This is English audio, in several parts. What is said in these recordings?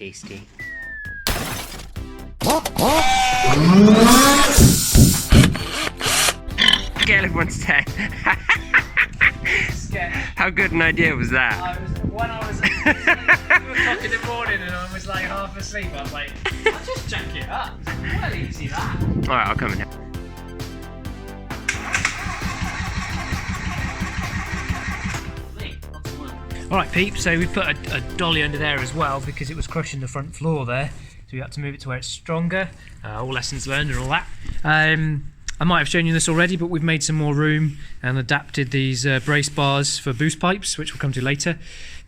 tasty. Scale of 1 to 10. How good an idea was that? When I was at 2 o'clock in the morning and I was like half asleep, I was like, I'll just jack it up. It's well easy that. Alright, I'll come in now. Alright peeps, so we put a dolly under there as well because it was crushing the front floor there. So we had to move it to where it's stronger. All lessons learned and all that. I might have shown you this already, but we've made some more room and adapted these brace bars for boost pipes, which we'll come to later.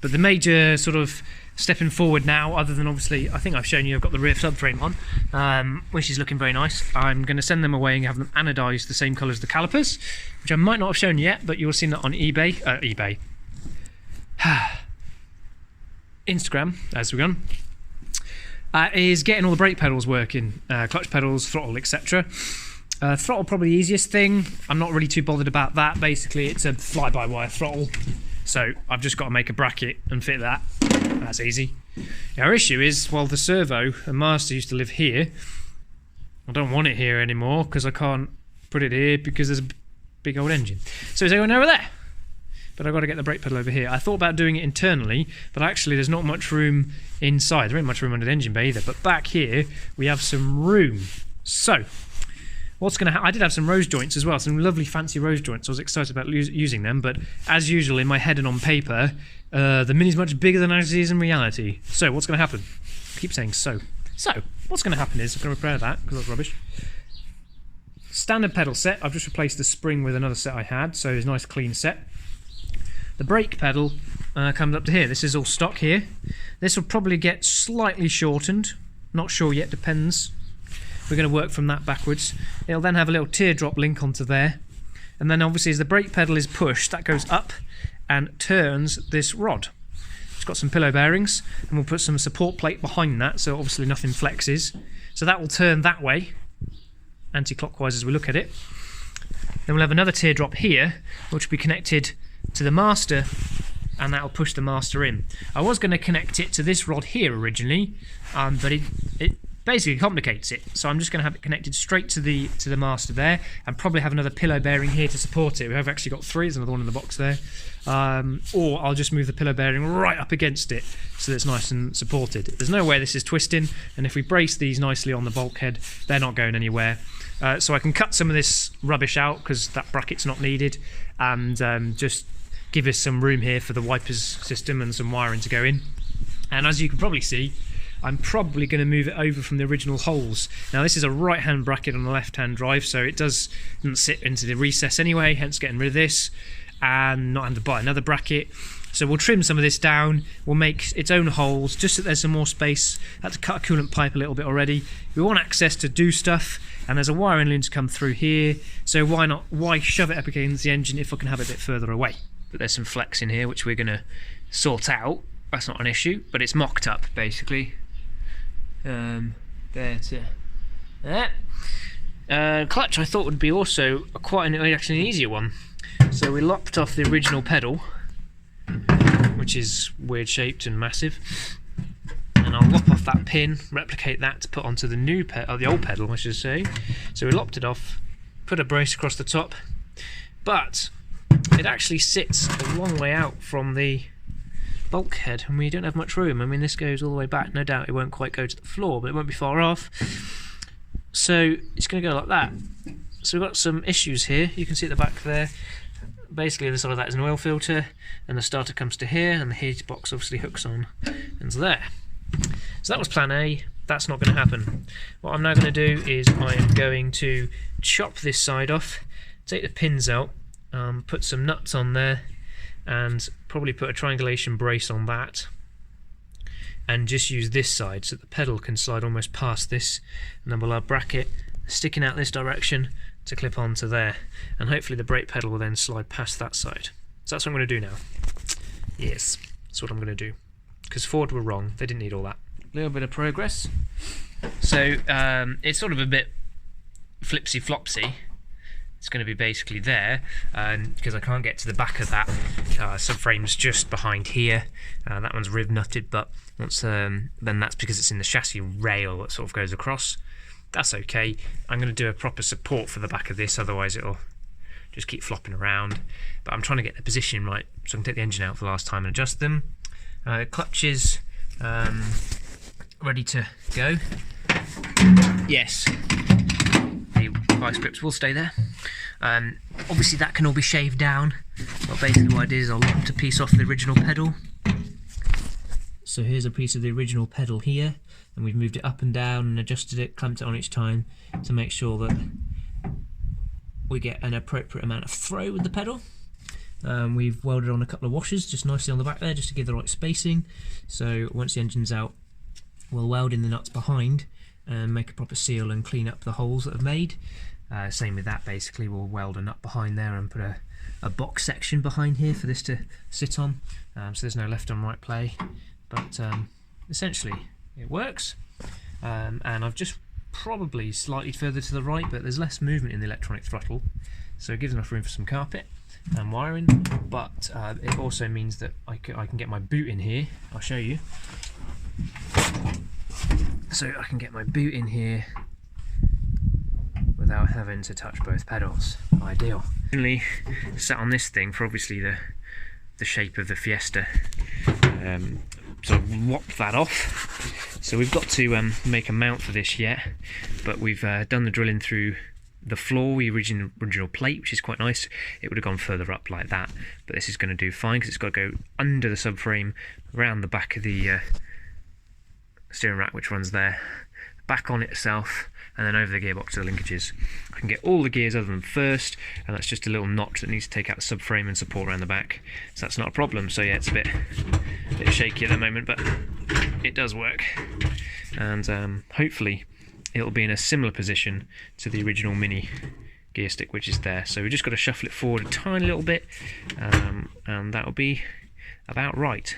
But the major sort of stepping forward now, other than obviously, I think I've shown you I've got the rear subframe on, which is looking very nice. I'm going to send them away and have them anodised the same colour as the calipers, which I might not have shown you yet, but you'll have seen that on eBay. Instagram, as we're gone, is getting all the brake pedals working, clutch pedals, throttle, etc. Throttle probably the easiest thing. I'm not really too bothered about that. Basically, it's a fly-by-wire throttle, so I've just got to make a bracket and fit that. That's easy. Our issue is, well, the servo and master used to live here. I don't want it here anymore because I can't put it here because there's a big old engine. So it's going over there. But I've got to get the brake pedal over here. I thought about doing it internally, but actually there's not much room inside. There ain't much room under the engine bay either, but back here we have some room. So, what's going to happen? I did have some rose joints as well, some lovely fancy rose joints. I was excited about using them, but as usual in my head and on paper, the Mini's much bigger than it is in reality. So, what's going to happen? I keep saying so. So, what's going to happen is, I'm going to repair that, because that's rubbish. Standard pedal set, I've just replaced the spring with another set I had, so it's a nice clean set. The brake pedal comes up to here. This is all stock here. This will probably get slightly shortened. Not sure yet, depends. We're going to work from that backwards. It'll then have a little teardrop link onto there. And then obviously as the brake pedal is pushed, that goes up and turns this rod. It's got some pillow bearings, and we'll put some support plate behind that, so obviously nothing flexes. So that will turn that way, anti-clockwise as we look at it. Then we'll have another teardrop here, which will be connected to the master, and that'll push the master in. I was going to connect it to this rod here originally, but it basically complicates it. So I'm just going to have it connected straight to the master there, and probably have another pillow bearing here to support it. We have actually got 3. There's another one in the box there. Or I'll just move the pillow bearing right up against it so that it's nice and supported. There's no way this is twisting, and if we brace these nicely on the bulkhead, they're not going anywhere. So I can cut some of this rubbish out because that bracket's not needed, and just give us some room here for the wipers system and some wiring to go in. And as you can probably see, I'm probably going to move it over from the original holes. Now this is a right hand bracket on the left hand drive, so it doesn't sit into the recess anyway, hence getting rid of this and not having to buy another bracket. So we'll trim some of this down, we'll make its own holes just so there's some more space. I had to cut a coolant pipe a little bit already. We want access to do stuff, and there's a wiring loom to come through here, so why shove it up against the engine if I can have it a bit further away. But there's some flex in here which we're going to sort out. That's not an issue, but it's mocked up basically. There to there. Clutch I thought would be also quite actually an easier one. So we lopped off the original pedal, which is weird shaped and massive, and I'll lop off that pin, replicate that to put onto the new the old pedal I should say. So we lopped it off, put a brace across the top, but it actually sits a long way out from the bulkhead and we don't have much room. I mean, this goes all the way back. No doubt it won't quite go to the floor, but it won't be far off. So it's going to go like that. So we've got some issues here. You can see at the back there. Basically, the side of that is an oil filter, and the starter comes to here, and the heat box obviously hooks on and there. So that was plan A. That's not going to happen. What I'm now going to do is I am going to chop this side off, take the pins out, put some nuts on there, and probably put a triangulation brace on that, and just use this side so the pedal can slide almost past this, and then we'll have a bracket sticking out this direction to clip onto there, and hopefully the brake pedal will then slide past that side. So that's what I'm going to do now. Yes, that's what I'm going to do, because Ford were wrong, they didn't need all that. A little bit of progress. So it's sort of a bit flipsy flopsy. it's going to be basically there, because I can't get to the back of that subframe's just behind here. That one's rib nutted, but once then that's because it's in the chassis rail that sort of goes across. That's okay. I'm going to do a proper support for the back of this, otherwise it'll just keep flopping around. But I'm trying to get the position right so I can take the engine out for the last time and adjust them. Clutches ready to go. Yes, the vice grips will stay there. Obviously that can all be shaved down, but basically what I did is I lopped a piece off the original pedal. So here's a piece of the original pedal here, and we've moved it up and down and adjusted it, clamped it on each time to make sure that we get an appropriate amount of throw with the pedal. We've welded on a couple of washers just nicely on the back there, just to give the right spacing. So once the engine's out, we'll weld in the nuts behind and make a proper seal and clean up the holes that I've made. Same with that, basically we'll weld a nut behind there and put a box section behind here for this to sit on, so there's no left and right play, but essentially it works. And I've just probably slightly further to the right, but there's less movement in the electronic throttle, so it gives enough room for some carpet and wiring, but it also means that I can get my boot in here. I'll show you. So I can get my boot in here without having to touch both pedals. Ideal. Only sat on this thing for obviously the shape of the Fiesta, so I've lopped that off. So we've got to make a mount for this yet, but we've done the drilling through the floor, the original plate, which is quite nice. It would have gone further up like that, but this is going to do fine because it's got to go under the subframe, around the back of the steering rack, which runs there, back on itself, and then over the gearbox to the linkages. I can get all the gears other than first, and that's just a little notch that needs to take out the subframe and support around the back, so that's not a problem. So yeah, it's a bit shaky at the moment, but it does work, and hopefully it'll be in a similar position to the original Mini gear stick, which is there. So we've just got to shuffle it forward a tiny little bit, and that'll be about right.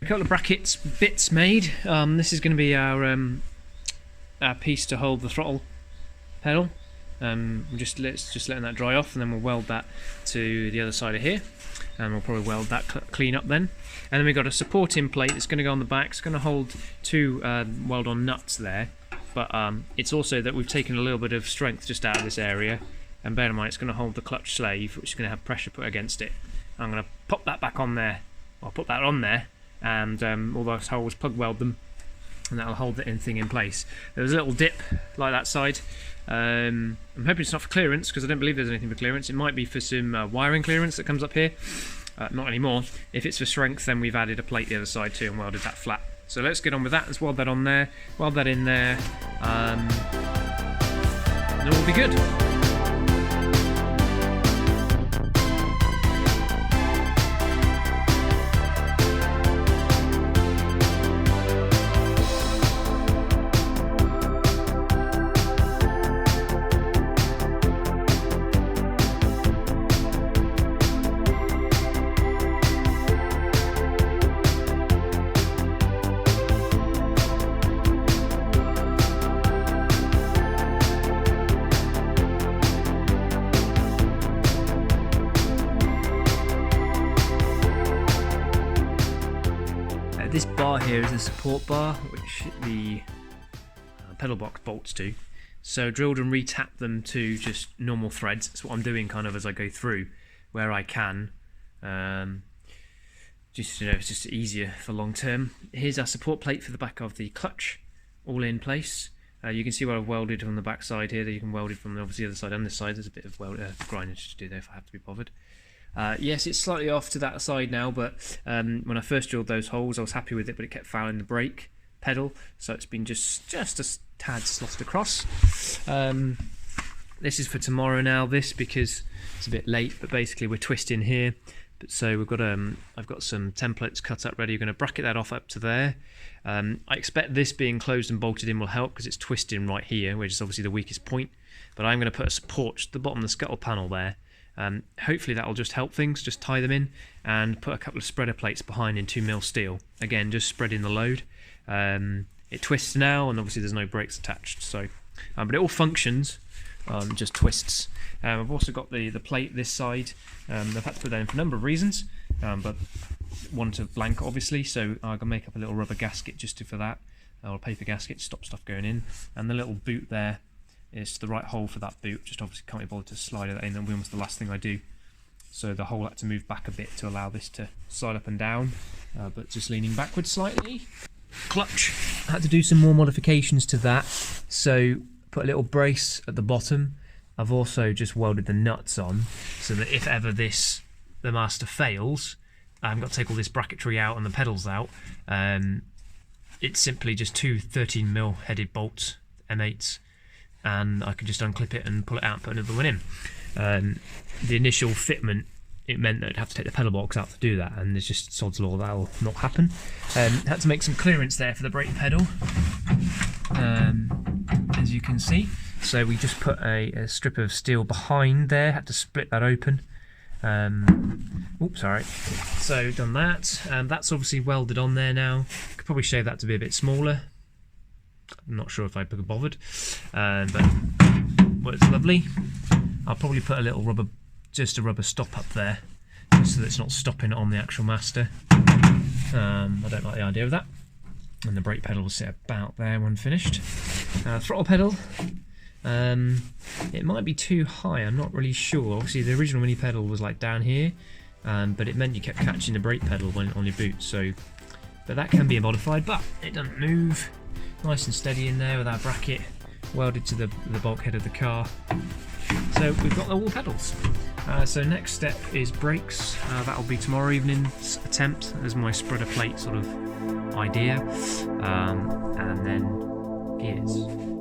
A couple of brackets bits made. This is going to be our piece to hold the throttle pedal. Let's letting that dry off, and then we'll weld that to the other side of here, and we'll probably weld that clean up then. And then we've got a supporting plate that's going to go on the back. It's going to hold two weld-on nuts there, but it's also that we've taken a little bit of strength just out of this area, and bear in mind it's going to hold the clutch sleeve, which is going to have pressure put against it. I'm going to pop that back on there. I'll put that on there, and all those holes plug weld them, and that'll hold the thing in place. There's a little dip like that side. I'm hoping it's not for clearance, because I don't believe there's anything for clearance. It might be for some wiring clearance that comes up here. Not anymore. If it's for strength, then we've added a plate the other side too and welded that flat. So let's get on with that. Let's weld that on there, weld that in there, and it will be good. This bar here is a support bar, which the pedal box bolts to. So drilled and re-tapped them to just normal threads. That's what I'm doing kind of as I go through, where I can. Just, you know, it's just easier for long term. Here's our support plate for the back of the clutch, all in place. You can see where I've welded on the back side here. That you can weld it from obviously the other side and this side. There's a bit of grindage to do there if I have to be bothered. Yes, it's slightly off to that side now, but when I first drilled those holes I was happy with it, but it kept fouling the brake pedal, so it's been just a tad slotted across. This is for tomorrow now, because it's a bit late, but basically we're twisting here. But so we've got I've got some templates cut up ready. We're going to bracket that off up to there. I expect this being closed and bolted in will help, because it's twisting right here, which is obviously the weakest point. But I'm going to put a support at the bottom of the scuttle panel there. Hopefully that will just help things, just tie them in, and put a couple of spreader plates behind in 2mm steel. Again, just spreading the load. it twists now, and obviously there's no brakes attached. So, but it all functions, just twists. I've also got the plate this side. I've had to put that in for a number of reasons, but one to blank obviously. So I'm gonna make up a little rubber gasket just for that, or a paper gasket to stop stuff going in. And the little boot there is the right hole for that boot. Just obviously can't be bothered to slide it in. That'll be almost the last thing I do. So the hole had to move back a bit to allow this to slide up and down, but just leaning backwards slightly. Clutch, I had to do some more modifications to that. So put a little brace at the bottom. I've also just welded the nuts on so that if ever the Master fails, I haven't got to take all this bracketry out and the pedals out. It's simply just two 13mm headed bolts, M8s, and I can just unclip it and pull it out and put another one in. The initial fitment, it meant that I'd have to take the pedal box out to do that, and there's just sod's law that'll not happen. Had to make some clearance there for the brake pedal, as you can see. So we just put a strip of steel behind there, had to split that open. Oops, sorry. So done that, and that's obviously welded on there now. Could probably shave that to be a bit smaller. I'm not sure if I'd be bothered, but works lovely. I'll probably put a little rubber stop up there, just so that it's not stopping on the actual Master. I don't like the idea of that. And the brake pedal will sit about there when finished. Throttle pedal. It might be too high, I'm not really sure. Obviously the original mini pedal was like down here, but it meant you kept catching the brake pedal when on your boot. So, but that can be modified, but it doesn't move. Nice and steady in there with our bracket welded to the bulkhead of the car. So we've got all the pedals. So next step is brakes. That'll be tomorrow evening's attempt as my spreader plate sort of idea, and then gears.